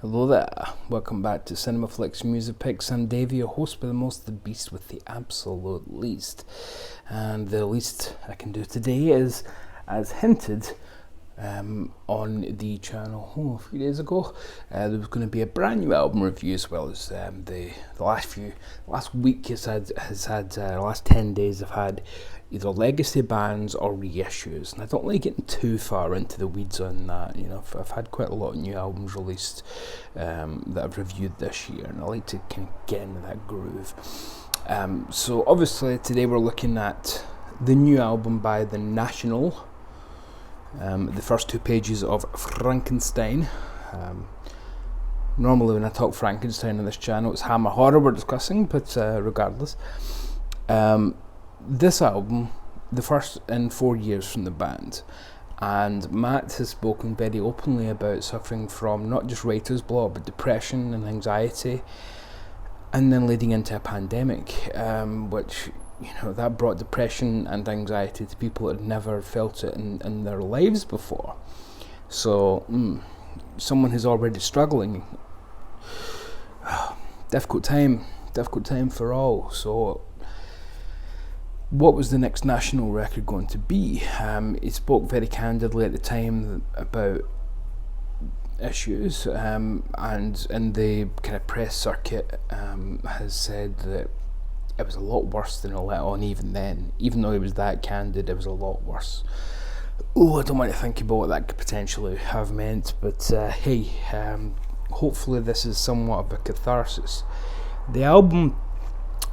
Hello there, welcome back to Cinema Flicks Music Picks. I'm Davey, your host with the most, the beast with the absolute least. And the least I can do today is, as hinted on the channel a few days ago, there was going to be a brand new album review, as well as the last week last 10 days have had either legacy bands or reissues, and I don't like getting too far into the weeds on that. You know, I've had quite a lot of new albums released that I've reviewed this year, and I like to kind of get into that groove. So obviously today we're looking at the new album by The National, the first two pages of Frankenstein. Normally when I talk Frankenstein on this channel, it's Hammer Horror we're discussing, but regardless. This album, the first in 4 years from the band, and Matt has spoken very openly about suffering from not just writer's block but depression and anxiety, and then leading into a pandemic, which, you know, that brought depression and anxiety to people that had never felt it in their lives before. So someone who's already struggling, difficult time for all. So what was the next National record going to be? He spoke very candidly at the time about issues, and in the kind of press circuit has said that it was a lot worse than a let on. Even then, even though he was that candid, it was a lot worse. I don't want to think about what that could potentially have meant, but hey, hopefully this is somewhat of a catharsis. The album,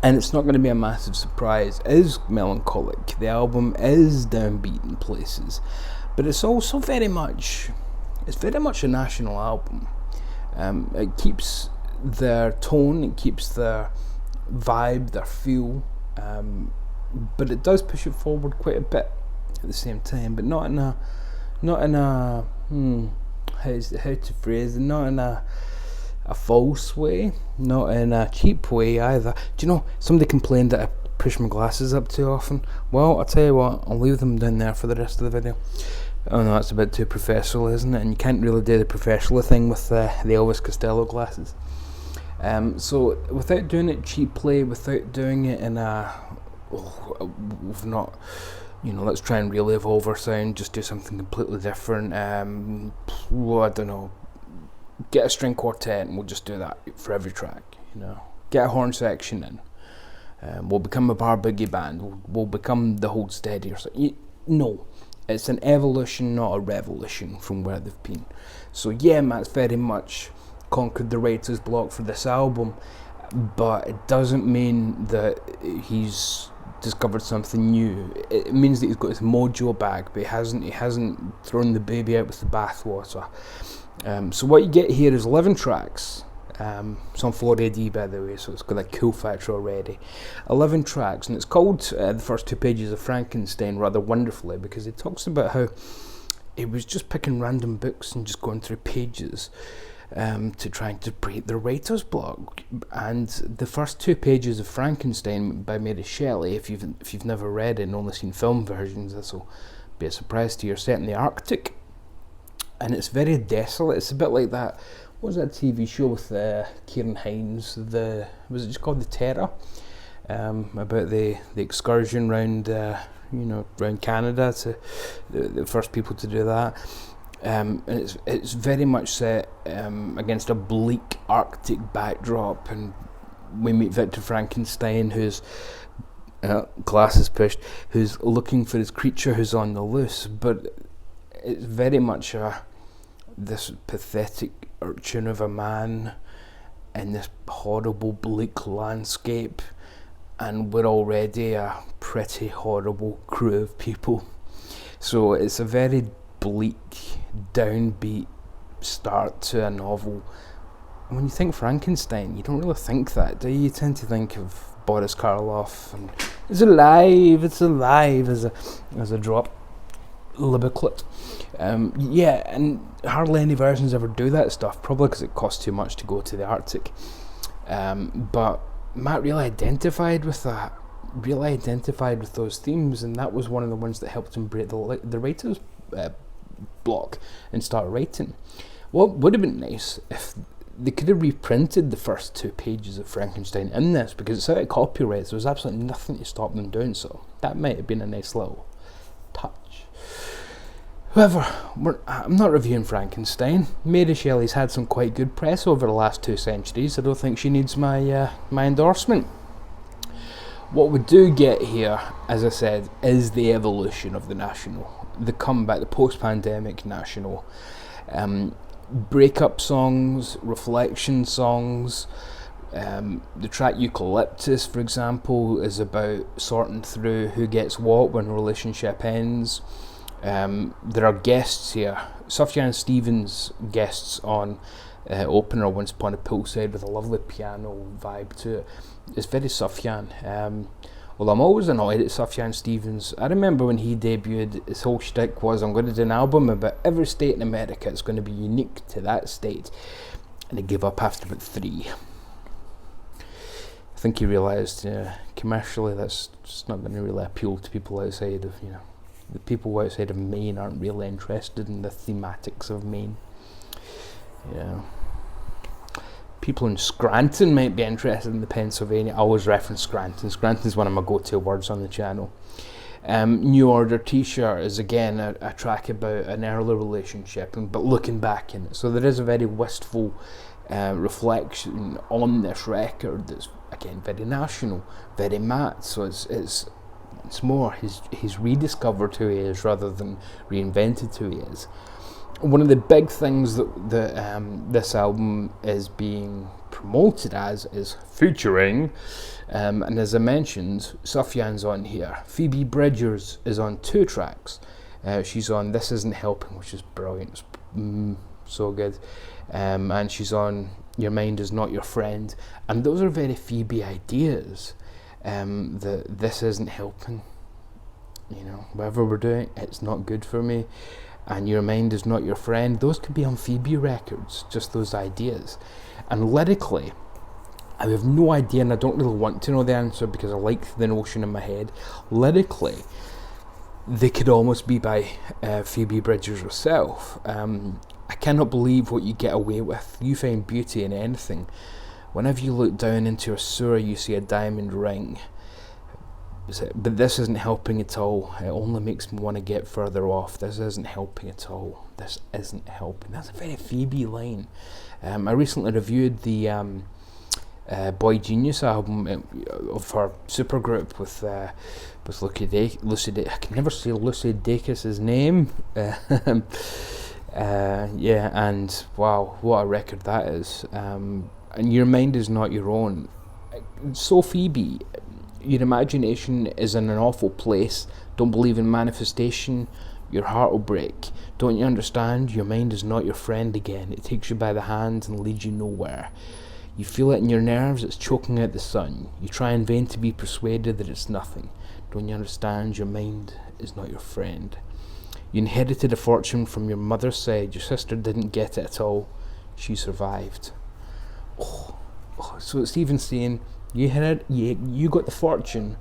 and it's not going to be a massive surprise, is melancholic. The album is downbeat in places, but it's also very much a National album. It keeps their tone, it keeps their vibe, their feel, but it does push it forward quite a bit at the same time, but not in a how to phrase it, not in a false way, not in a cheap way either. Do you know, somebody complained that I push my glasses up too often. Well, I'll tell you what, I'll leave them down there for the rest of the video. Oh no, that's a bit too professional, isn't it? And you can't really do the professional thing with the Elvis Costello glasses. So without doing it cheaply, without doing it in we've not, let's try and relive over sound, just do something completely different. I don't know, get a string quartet and we'll just do that for every track. Get a horn section in. We'll become a bar boogie band. We'll become the Hold Steady or something. No, it's an evolution, not a revolution from where they've been. So yeah, Matt's very much conquered the writer's block for this album, but it doesn't mean that he's discovered something new. It means that he's got his mojo back, but he hasn't thrown the baby out with the bathwater. So what you get here is 11 tracks. It's on 4AD, by the way, so it's got a cool factor already. 11 tracks, and it's called the first two pages of Frankenstein rather wonderfully, because it talks about how he was just picking random books and just going through pages to trying to break the writer's block. And the first two pages of Frankenstein by Mary Shelley, if you've never read it and only seen film versions, this will be a surprise to you, are set in the Arctic, and it's very desolate. It's a bit like that, what was that TV show with Kieran Hines, was it just called The Terror, about the excursion round Canada, to the first people to do that. And it's very much set against a bleak Arctic backdrop, and we meet Victor Frankenstein, who's glasses pushed, who's looking for his creature who's on the loose. But it's very much this pathetic urchin of a man in this horrible bleak landscape, and we're already a pretty horrible crew of people. So it's a very bleak, downbeat start to a novel. And when you think Frankenstein, you don't really think that, do you? You tend to think of Boris Karloff and it's alive as a drop libiclet. And hardly any versions ever do that stuff, probably because it costs too much to go to the Arctic. But Matt really identified with that, really identified with those themes, and that was one of the ones that helped him break the writer's block and start writing. What would have been nice if they could have reprinted the first 2 pages of Frankenstein in this, because it's out of copyright, so there's absolutely nothing to stop them doing so. That might have been a nice little touch. However, I'm not reviewing Frankenstein. Mary Shelley's had some quite good press over the last 2 centuries. I don't think she needs my endorsement. What we do get here, as I said, is the evolution of the National, the comeback, the post-pandemic National. Breakup songs, reflection songs. The track Eucalyptus, for example, is about sorting through who gets what when a relationship ends. There are guests here. Sufjan Stevens guests on opener Once Upon a Poolside with a lovely piano vibe to it. It's very Sufjan. Well, I'm always annoyed at Sufjan Stevens. I remember when he debuted, his whole shtick was, I'm going to do an album about every state in America. It's going to be unique to that state. And he gave up after about 3. I think he realised, commercially, that's just not going to really appeal to people outside of, the people outside of Maine aren't really interested in the thematics of Maine. People in Scranton might be interested in the Pennsylvania. I always reference Scranton. Scranton's one of my go-to words on the channel. New Order T-shirt is again a track about an early relationship, but looking back in it. So there is a very wistful reflection on this record that's again very national, very Matt. So it's more he's rediscovered who he is rather than reinvented who he is. One of the big things that this album is being promoted as is featuring, and as I mentioned, Sufjan's on here. Phoebe Bridgers is on 2 tracks. She's on This Isn't Helping, which is brilliant. It's so good. And she's on Your Mind Is Not Your Friend. And those are very Phoebe ideas. That this isn't helping. Whatever we're doing, it's not good for me. And your mind is not your friend. Those could be on Phoebe records, just those ideas. And lyrically, I have no idea, and I don't really want to know the answer because I like the notion in my head. Lyrically, they could almost be by Phoebe Bridgers herself. I cannot believe what you get away with. You find beauty in anything. Whenever you look down into a sewer, you see a diamond ring. But this isn't helping at all. It only makes me want to get further off. This isn't helping at all. This isn't helping. That's a very Phoebe line. I recently reviewed the Boy Genius album of her supergroup with Lucy. I can never say Lucy Dacus's name. And wow, what a record that is. And Your Mind Is Not Your Own. So Phoebe. Your imagination is in an awful place. Don't believe in manifestation. Your heart will break. Don't you understand? Your mind is not your friend again. It takes you by the hand and leads you nowhere. You feel it in your nerves. It's choking out the sun. You try in vain to be persuaded that it's nothing. Don't you understand? Your mind is not your friend. You inherited a fortune from your mother's side. Your sister didn't get it at all. She survived. So it's even saying, you got the fortune.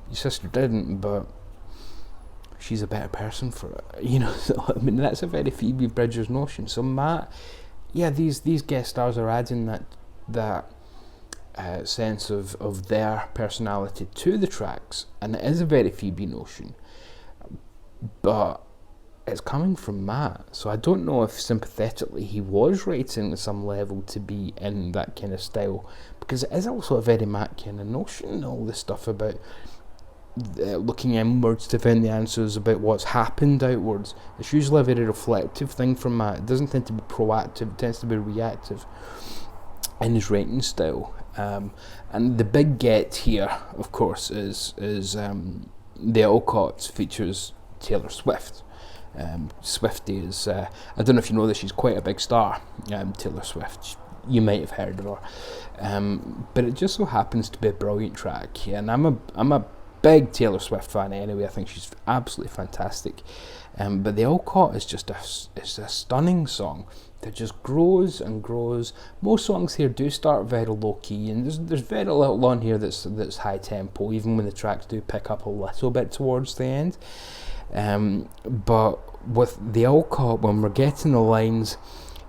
Your sister didn't, but she's a better person for it. So, I mean, that's a very Phoebe Bridgers notion. So Matt, these guest stars are adding that sense of their personality to the tracks, and it is a very Phoebe notion. But it's coming from Matt, so I don't know if sympathetically he was writing at some level to be in that kind of style, because it is also a very Matt kind of notion, all this stuff about looking inwards to find the answers about what's happened outwards. It's usually a very reflective thing from Matt. It doesn't tend to be proactive, it tends to be reactive in his writing style. And the big get here, of course, is The Alcott features Taylor Swift. Swiftie is, I don't know if you know this, she's quite a big star, Taylor Swift. You might have heard of her. But it just so happens to be a brilliant track. And I'm a big Taylor Swift fan anyway. I think she's absolutely fantastic. But The Alcott is just it's a stunning song that just grows and grows. Most songs here do start very low key, and there's very little on here that's high tempo, even when the tracks do pick up a little bit towards the end. But with the Alcott, when we're getting the lines,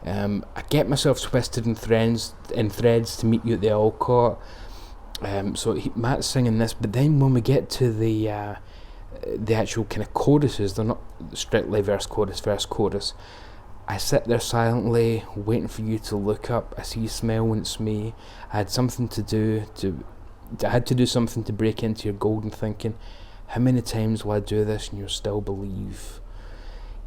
I get myself twisted in threads to meet you at the Alcott. So Matt's singing this, but then when we get to the actual kind of choruses, they're not strictly verse chorus. I sit there silently, waiting for you to look up. I see you smile when it's me. I had something to do something to break into your golden thinking. How many times will I do this and you'll still believe?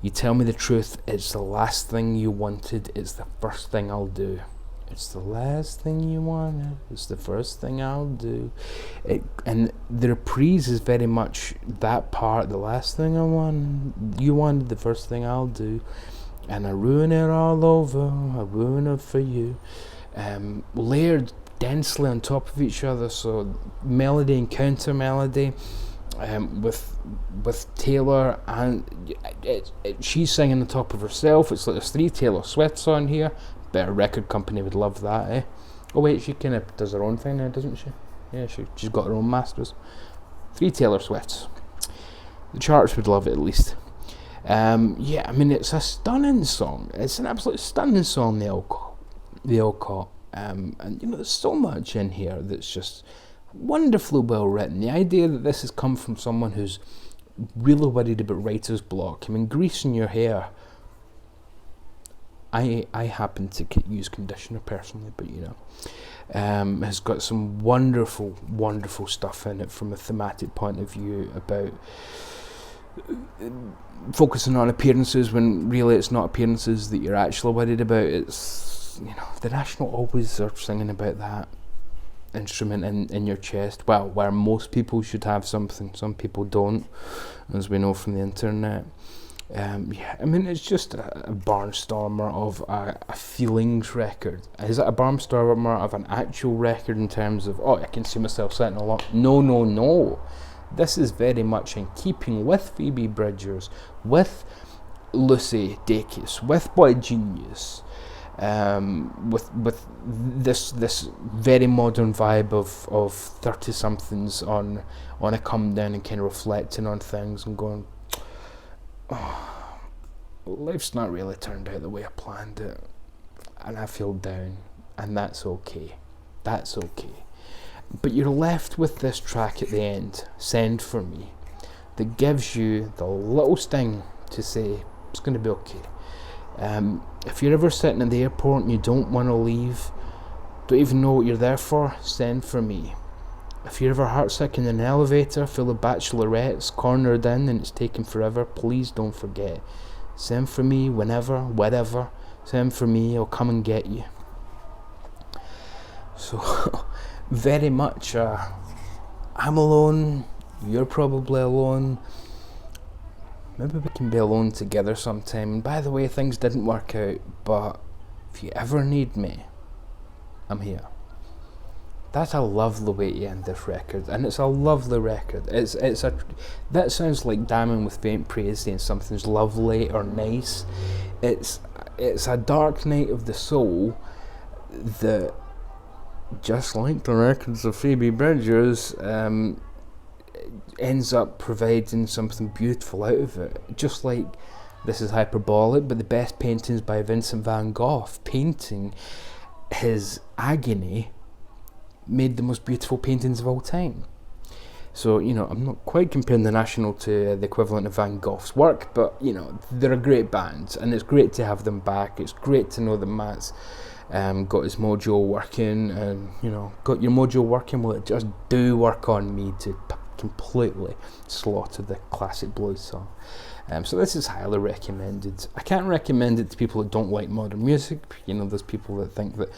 You tell me the truth, it's the last thing you wanted, it's the first thing I'll do. It's the last thing you wanted, it's the first thing I'll do. And the reprise is very much that part, the last thing you wanted, the first thing I'll do. And I ruin it all over, I ruin it for you. Layered densely on top of each other, so melody and counter melody. With Taylor, and she's singing on top of herself. It's like there's 3 Taylor Swifts on here. Better record company would love that, eh? Oh wait, she kind of does her own thing now, doesn't she? Yeah, she's got her own masters. 3 Taylor Swifts. The charts would love it at least. Yeah, I mean, it's a stunning song. It's an absolute stunning song, the Alcott. And you know, there's so much in here that's just wonderfully well written. The idea that this has come from someone who's really worried about writer's block. I mean, greasing your hair. I happen to use conditioner personally, but you know, has got some wonderful stuff in it from a thematic point of view about focusing on appearances when really it's not appearances that you're actually worried about. It's, you know, the National always are singing about that instrument in your chest. Well, where most people should have something, some people don't, as we know from the internet. Yeah, I mean, it's just a barnstormer of a feelings record. Is it a barnstormer of an actual record in terms of, I can see myself sitting along? No. This is very much in keeping with Phoebe Bridgers, with Lucy Dacus, with Boy Genius, with this very modern vibe of 30-somethings on a come down and kind of reflecting on things and going, life's not really turned out the way I planned it, and I feel down, and that's okay. But you're left with this track at the end, Send For Me, that gives you the little sting to say it's going to be okay. If you're ever sitting at the airport and you don't want to leave, don't even know what you're there for, send for me. If you're ever heartsick in an elevator full of bachelorettes, cornered in and it's taken forever, please don't forget. Send for me whenever, wherever. Send for me, I'll come and get you. So, very much, I'm alone, you're probably alone. Maybe we can be alone together sometime. And by the way, things didn't work out, but if you ever need me, I'm here. That's a lovely way to end this record, and it's a lovely record. That sounds like damning with faint praise, saying something's lovely or nice. It's a dark night of the soul that, just like the records of Phoebe Bridgers, ends up providing something beautiful out of it. Just like, this is hyperbolic, but the best paintings by Vincent van Gogh, painting his agony, made the most beautiful paintings of all time. So, you know, I'm not quite comparing the National to the equivalent of Van Gogh's work, but, you know, they're a great band, and it's great to have them back. It's great to know that Matt's got his mojo working, and, you know, got your mojo working, well, it just do work on me to completely slaughter the classic blues song. So this is highly recommended. I can't recommend it to people that don't like modern music. You know, there's people that think that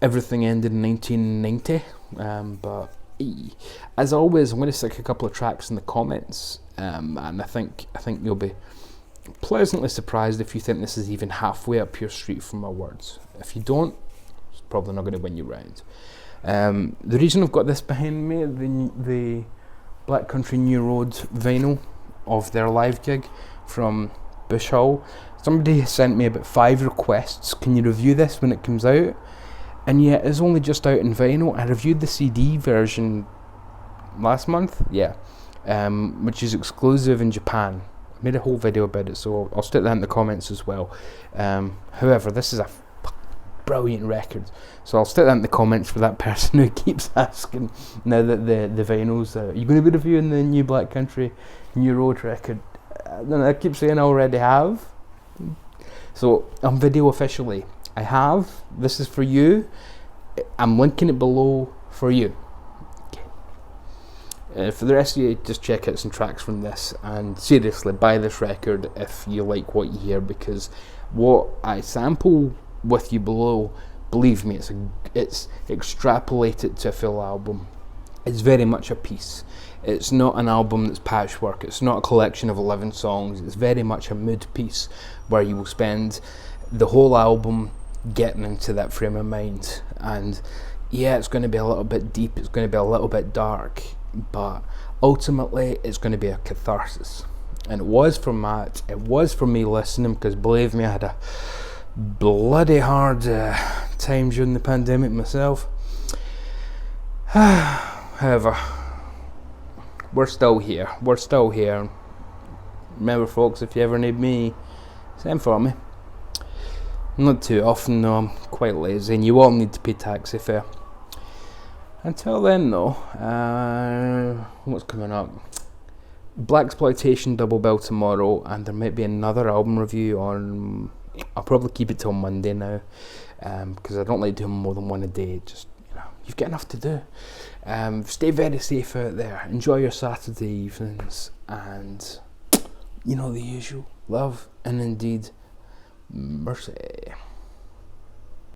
everything ended in 1990, but as always, I'm going to stick a couple of tracks in the comments, and I think you'll be pleasantly surprised if you think this is even halfway up your street from my words. If you don't, it's probably not going to win you round. The reason I've got this behind me, the Black Country New Road vinyl of their live gig from Bush Hall. Somebody sent me about 5 requests. Can you review this when it comes out? And yet it's only just out in vinyl. I reviewed the CD version last month, which is exclusive in Japan. I made a whole video about it, so I'll stick that in the comments as well. However, this is a brilliant record, so I'll stick that in the comments for that person who keeps asking now that the vinyls. Are you going to be reviewing the new Black Country New Road record? I keep saying I already have. So on video officially, I have. This is for you. I'm linking it below for you. Okay. For the rest of you, just check out some tracks from this, and seriously, buy this record if you like what you hear, because what I sample with you below, believe me, it's extrapolated to a full album. It's very much a piece. It's not an album that's patchwork. It's not a collection of 11 songs. It's very much a mood piece where you will spend the whole album getting into that frame of mind. And yeah, it's going to be a little bit deep. It's going to be a little bit dark, but ultimately it's going to be a catharsis. And it was for Matt. It was for me listening, because believe me, I had a bloody hard time during the pandemic myself. However, we're still here. Remember, folks, if you ever need me, send for me. Not too often, though. I'm quite lazy, and you all need to pay taxi fare. Until then, though, what's coming up? Blaxploitation double bill tomorrow, and there might be another album review on. I'll probably keep it till Monday now, because I don't like doing more than one a day. Just, you've got enough to do. Stay very safe out there. Enjoy your Saturday evenings, and the usual. Love and indeed mercy.